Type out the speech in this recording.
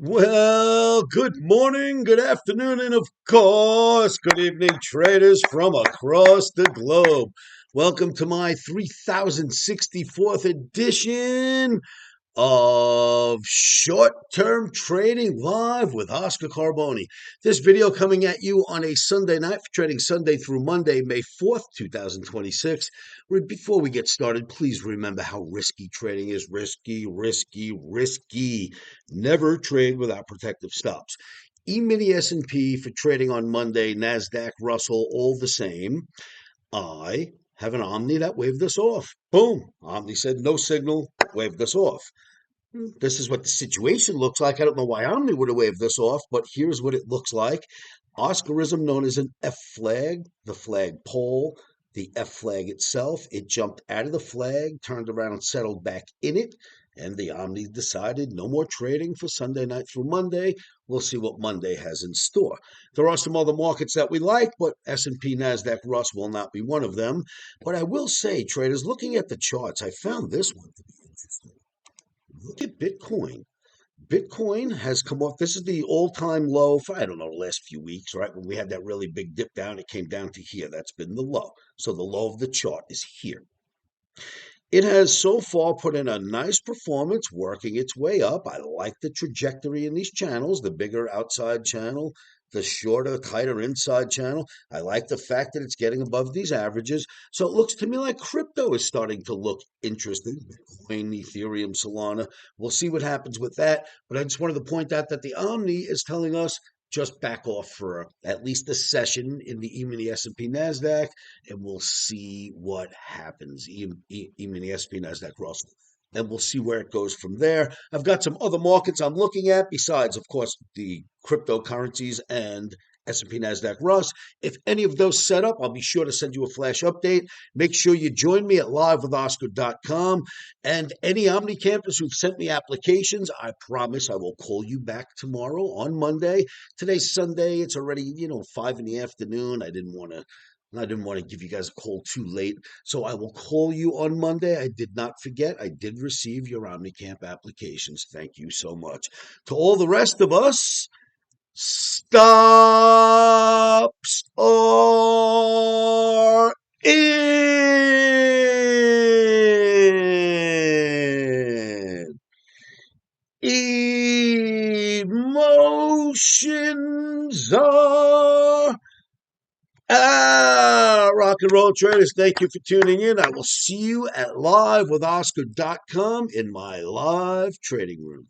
Well, good morning, good afternoon, and of course, good evening, traders from across the globe. Welcome to my 3064th edition of Short-Term Trading Live with Oscar Carboni. This video coming at you on a Sunday night for trading Sunday through Monday, May 4th, 2026. Before we get started, please remember how risky trading is. Risky, risky, risky. Never trade without protective stops. E-mini S&P for trading on Monday, NASDAQ, Russell, all the same. I have an Omni that waved this off. Boom. Omni said no signal, waved this off. This is what the situation looks like. I don't know why Omni would have waved this off, but here's what it looks like. Oscarism known as an F flag, the flag pole, the F flag itself. It jumped out of the flag, turned around and settled back in it. And the Omni decided no more trading for Sunday night through Monday. We'll see what Monday has in store. There are some other markets that we like, but S&P, NASDAQ, Russ will not be one of them. But I will say, traders, looking at the charts, I found this one to be interesting. Look at Bitcoin. Bitcoin has come off. This is the all-time low for, I don't know, the last few weeks, right? When we had that really big dip down, it came down to here. That's been the low. So the low of the chart is here. It has so far put in a nice performance, working its way up. I like the trajectory in these channels, the bigger outside channel, the shorter, tighter inside channel. I like the fact that it's getting above these averages. So it looks to me like crypto is starting to look interesting. Bitcoin, Ethereum, Solana. We'll see what happens with that. But I just wanted to point out that the Omni is telling us just back off for at least a session in the E-mini S&P NASDAQ, and we'll see what happens. E-mini S&P NASDAQ Russell. And we'll see where it goes from there. I've got some other markets I'm looking at besides, of course, the cryptocurrencies and S&P NASDAQ Russ. If any of those set up, I'll be sure to send you a flash update. Make sure you join me at livewithoscar.com. And any Omni campers who've sent me applications, I promise I will call you back tomorrow on Monday. Today's Sunday. It's already, 5 in the afternoon. I didn't want to give you guys a call too late. So I will call you on Monday. I did not forget. I did receive your OmniCamp applications. Thank you so much. To all the rest of us, stops are in. Emotions are rock and roll traders. Thank you for tuning in. I will see you at livewithoscar.com in my live trading room.